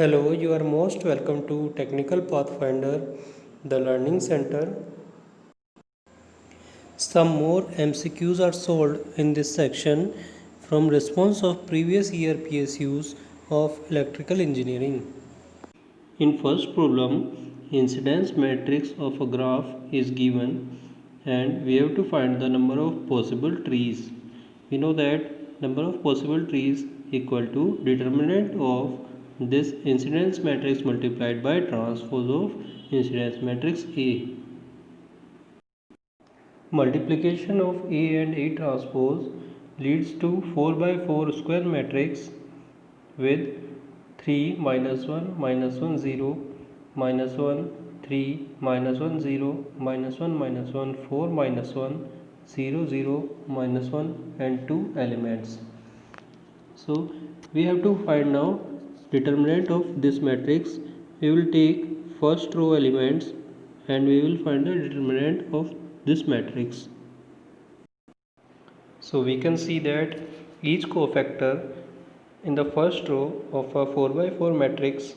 Hello, you are most welcome to Technical Pathfinder, the Learning Center. Some more MCQs are solved in this section from response of previous year PSUs of electrical engineering. In first problem, incidence matrix of a graph is given and we have to find the number of possible trees. We know that number of possible trees equal to determinant of this incidence matrix multiplied by transpose of incidence matrix A. Multiplication of A and A transpose leads to 4 by 4 square matrix with 3 minus 1 minus 1 0 minus 1 3 minus 1 0 minus 1 minus 1 4 minus 1 0 0 minus 1 and 2 elements. So we have to find now determinant of this matrix. We will take first row elements and we will find the determinant of this matrix. So we can see that each cofactor in the first row of a 4 by 4 matrix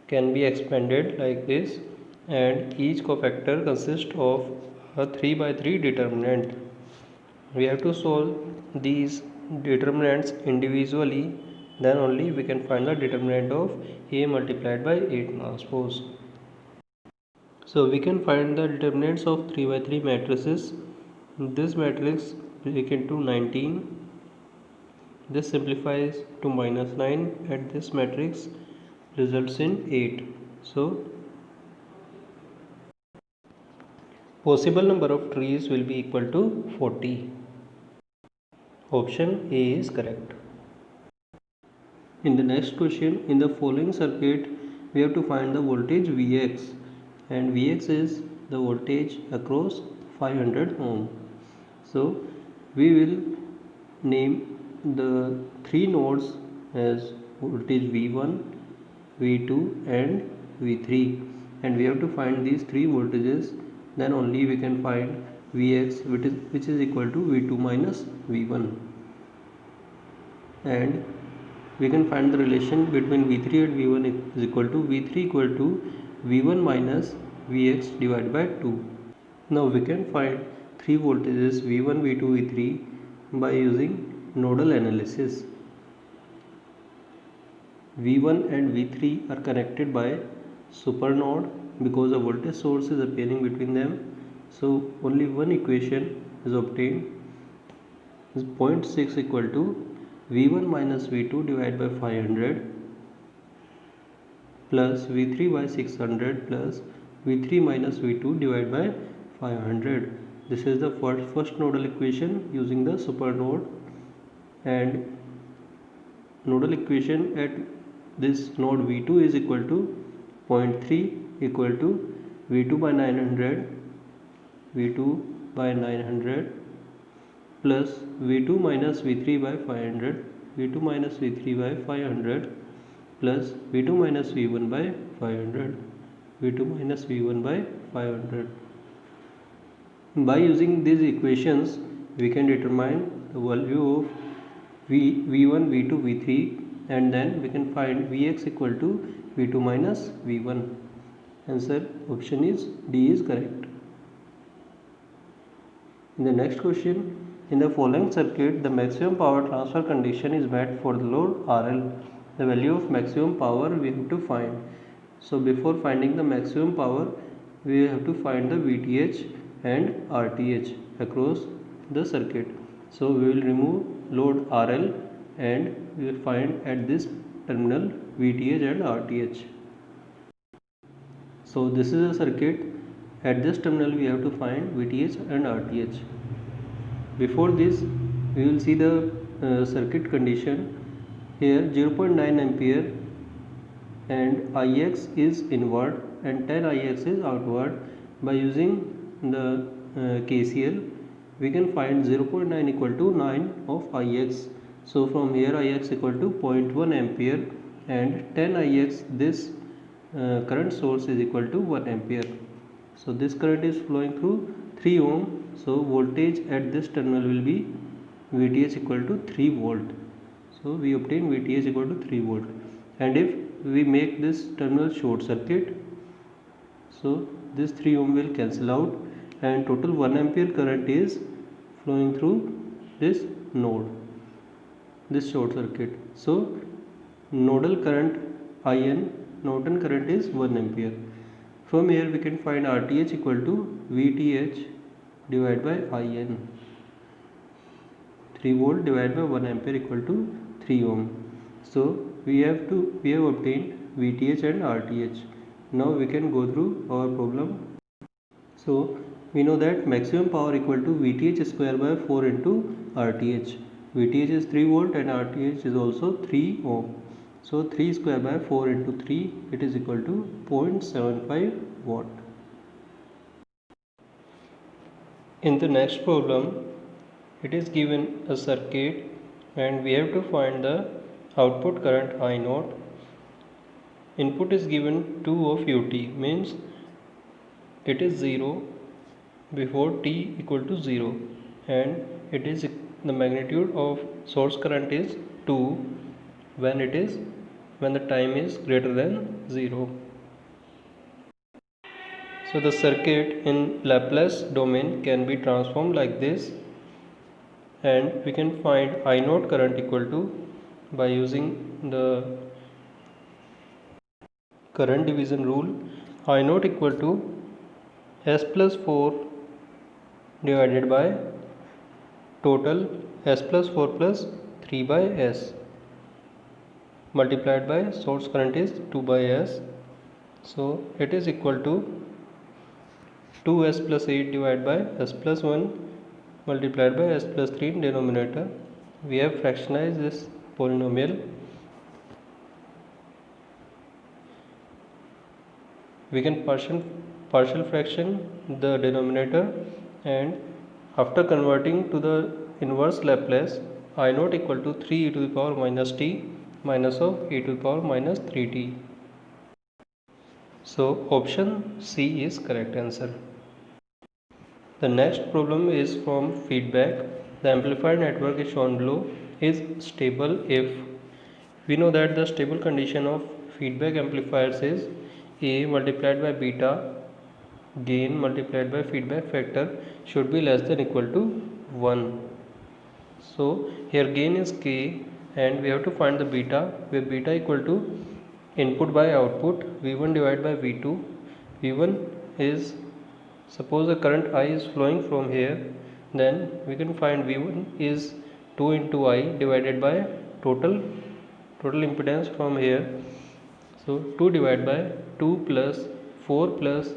can be expanded like this, and each cofactor consists of a 3 by 3 determinant. We have to solve these determinants individually, then only we can find the determinant of A multiplied by A transpose. So we can find the determinants of 3 by 3 matrices. This matrix break into 19. This simplifies to minus 9 and this matrix results in 8. So possible number of trees will be equal to 40. Option A is correct. In the next question, in the following circuit, we have to find the voltage Vx, and Vx is the voltage across 500 ohm. So we will name the three nodes as voltage V1, V2 and V3, and we have to find these three voltages, then only we can find Vx, which is equal to V2 minus V1, and we can find the relation between V3 and V1 is equal to V3 equal to V1 minus Vx divided by 2. Now we can find three voltages V1, V2, V3 by using nodal analysis. V1 and V3 are connected by supernode because a voltage source is appearing between them. So only one equation is obtained. Is 0.6 equal to V1 minus V2 divided by 500 plus V3 by 600 plus V3 minus V2 divided by 500. This is the first nodal equation using the supernode, and nodal equation at this node V2 is equal to 0.3 equal to V2 by 900 plus V2 minus V3 by 500 V2 minus V3 by 500 plus V2 minus V1 by 500 V2 minus V1 by 500. By using these equations, we can determine the value of V1, V2, V3, and then we can find Vx equal to V2 minus V1. Answer option is D is correct. In the next question, in the following circuit, the maximum power transfer condition is met for the load RL. The value of maximum power we have to find. So before finding the maximum power, we have to find the VTH and RTH across the circuit. So we will remove load RL and we will find at this terminal VTH and RTH. So this is a circuit. At this terminal we have to find VTH and RTH. Before this, we will see the circuit condition. Here 0.9 ampere and Ix is inward and 10 Ix is outward. By using the KCL, we can find 0.9 equal to 9 of Ix. So from here Ix equal to 0.1 ampere and 10 Ix, this current source is equal to 1 ampere. So this current is flowing through 3 ohm. So voltage at this terminal will be Vth equal to 3 volt. So we obtain Vth equal to 3 volt. And if we make this terminal short circuit. So this 3 ohm will cancel out and total 1 ampere current is flowing through this node, this short circuit. So nodal current IN, Norton current is 1 ampere. From here we can find RTH equal to VTH divided by IN. 3 volt divided by 1 ampere equal to 3 ohm. So we have obtained VTH and RTH. Now we can go through our problem. So we know that maximum power equal to VTH square by 4 into RTH. VTH is 3 volt and RTH is also 3 ohm. So 3 square by 4 into 3, it is equal to 0.75 watt. In the next problem, it is given a circuit and we have to find the output current I0. Input is given 2 of ut, means it is 0 before t equal to 0, and it is the magnitude of source current is 2 when the time is greater than 0. So the circuit in Laplace domain can be transformed like this, and we can find I0 current equal to, by using the current division rule, I0 equal to S plus 4 divided by total S plus 4 plus 3 by S multiplied by source current is 2 by S. So it is equal to 2S plus 8 divided by S plus 1 multiplied by S plus 3 in denominator. We have fractionized this polynomial. We can partial fraction the denominator, and after converting to the inverse Laplace, I0 equal to 3 e to the power minus t minus of e to the power minus 3t. So option C is correct answer. The next problem is from feedback. The amplifier network is shown below is stable if we know that the stable condition of feedback amplifiers is A multiplied by beta gain multiplied by feedback factor should be less than equal to 1. So here gain is K and we have to find the beta, where beta equal to input by output V1 divided by V2. V1 is, suppose the current I is flowing from here, then we can find V1 is 2 into I divided by total impedance from here. So 2 divided by 2 plus 4 plus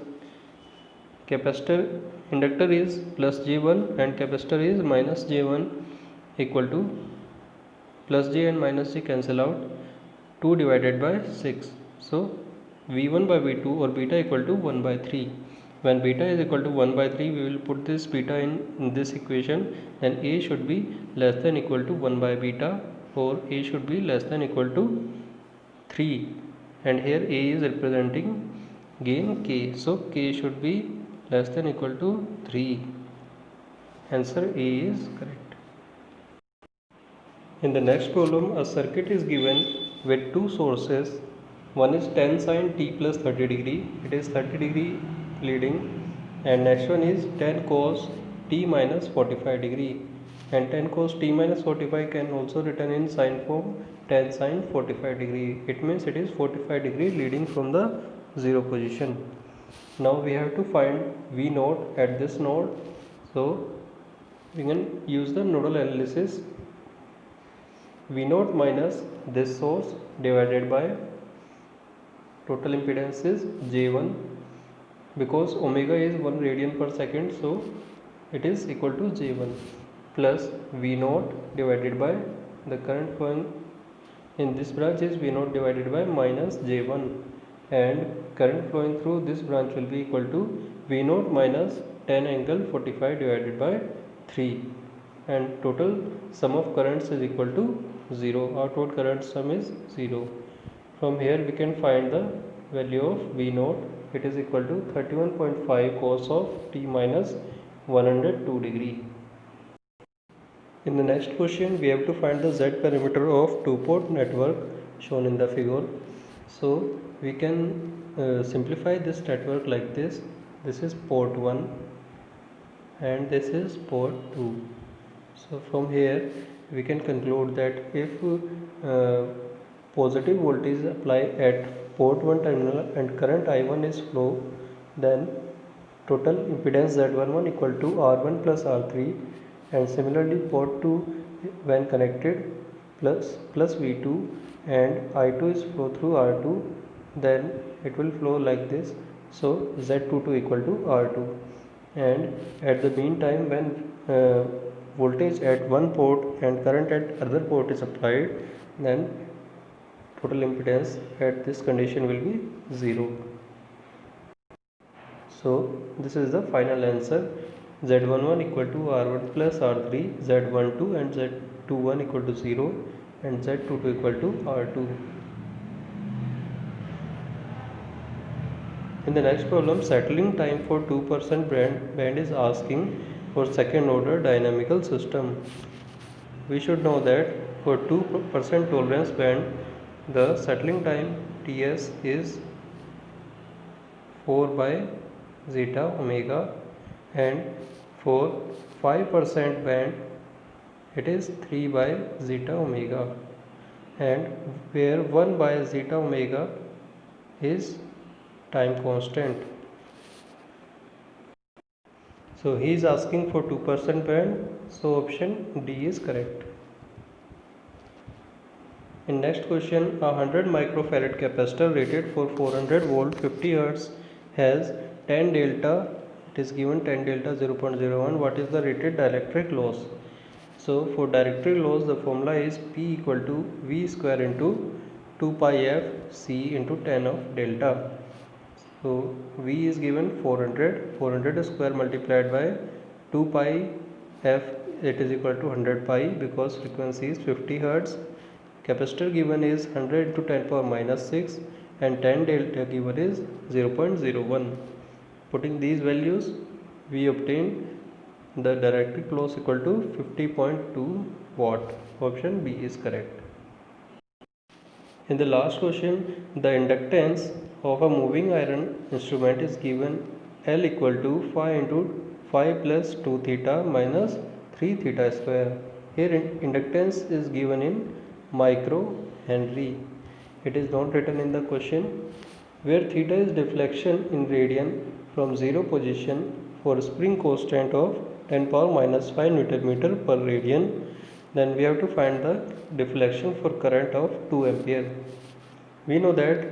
capacitor, inductor is plus J1 and capacitor is minus J1 equal to plus J and minus J cancel out, 2 divided by 6. So V1 by V2 or beta equal to 1 by 3. When beta is equal to 1 by 3, we will put this beta in this equation, then A should be less than equal to 1 by beta, or A should be less than equal to 3, and here A is representing gain K, so K should be less than equal to 3. Answer A is correct. In the next problem, a circuit is given with two sources. One is tan sine t plus 30 degree, it is 30 degree leading, and next one is tan cos t minus 45 degree, and tan cos t minus 45 can also written in sine form, tan sine 45 degree. It means it is 45 degree leading from the 0 position. Now we have to find V naught at this node, so we can use the nodal analysis. V naught minus this source divided by total impedance is J1, because omega is 1 radian per second, so it is equal to J1 plus V naught divided by the current flowing in this branch is V naught divided by minus J1, and current flowing through this branch will be equal to V naught minus tan angle 45 divided by 3, and total sum of currents is equal to 0. Our total current sum is 0. From here we can find the value of V naught. It is equal to 31.5 cos of t minus 102 degree. In the next question, we have to find the Z parameter of two-port network shown in the figure. So we can simplify this network like this. This is port 1 and this is port 2. So from here we can conclude that if positive voltage apply at port 1 terminal and current I1 is flow, then total impedance Z11 equal to R1 plus R3, and similarly port 2 when connected plus V2 and I2 is flow through R2, then it will flow like this. So Z22 equal to R2, and at the meantime when voltage at one port and current at other port is applied, then total impedance at this condition will be 0. So this is the final answer. Z11 equal to R1 plus R3, Z12 and Z21 equal to 0 and Z22 equal to R2. In the next problem, settling time for 2% band is asking for second order dynamical system. We should know that for 2% tolerance band, the settling time Ts is 4 by zeta omega, and for 5% band it is 3 by zeta omega, and where 1 by zeta omega is time constant. So he is asking for 2% band, so option D is correct. In next question, a 100 microfarad capacitor rated for 400 volt 50 Hz has 10 delta, it is given 10 delta 0.01. What is the rated dielectric loss? So for dielectric loss, the formula is P equal to V square into 2 pi f C into 10 of delta. So V is given 400 square multiplied by 2 pi f, it is equal to 100 pi because frequency is 50 Hz. Capacitor given is 100 into 10 power minus 6 and 10 delta given is 0.01. Putting these values, we obtain the dielectric loss equal to 50.2 watt. Option B is correct. In the last question, the inductance of a moving iron instrument is given L equal to 5 into 5 plus 2 theta minus 3 theta square. Here inductance is given in micro henry. It is not written in the question. Where theta is deflection in radian from 0 position for spring constant of 10 power minus 5 Newton meter per radian, then we have to find the deflection for current of 2 ampere. We know that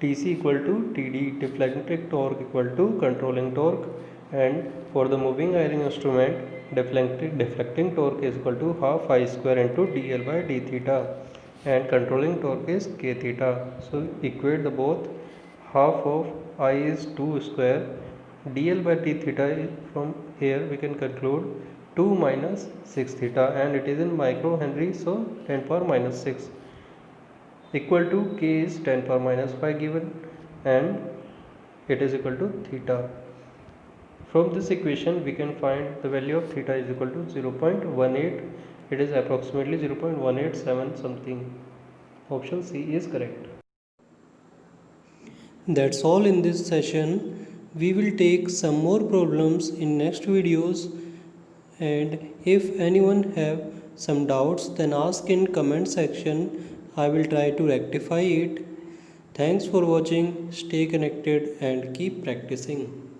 Tc equal to Td, deflecting torque equal to controlling torque, and for the moving iron instrument, deflecting torque is equal to half I square into dl by d theta, and controlling torque is k theta. So equate the both. Half of I is 2 square, dl by d theta. From here we can conclude 2 minus 6 theta, and it is in micro henry, so 10 power minus 6 equal to k is 10 power minus 5 given, and it is equal to theta. From this equation we can find the value of theta is equal to 0.18. It is approximately 0.187 something. Option C is correct. That's all in this session. We will take some more problems in next videos, and if anyone have some doubts, then ask in comment section. I will try to rectify it. Thanks for watching. Stay connected and keep practicing.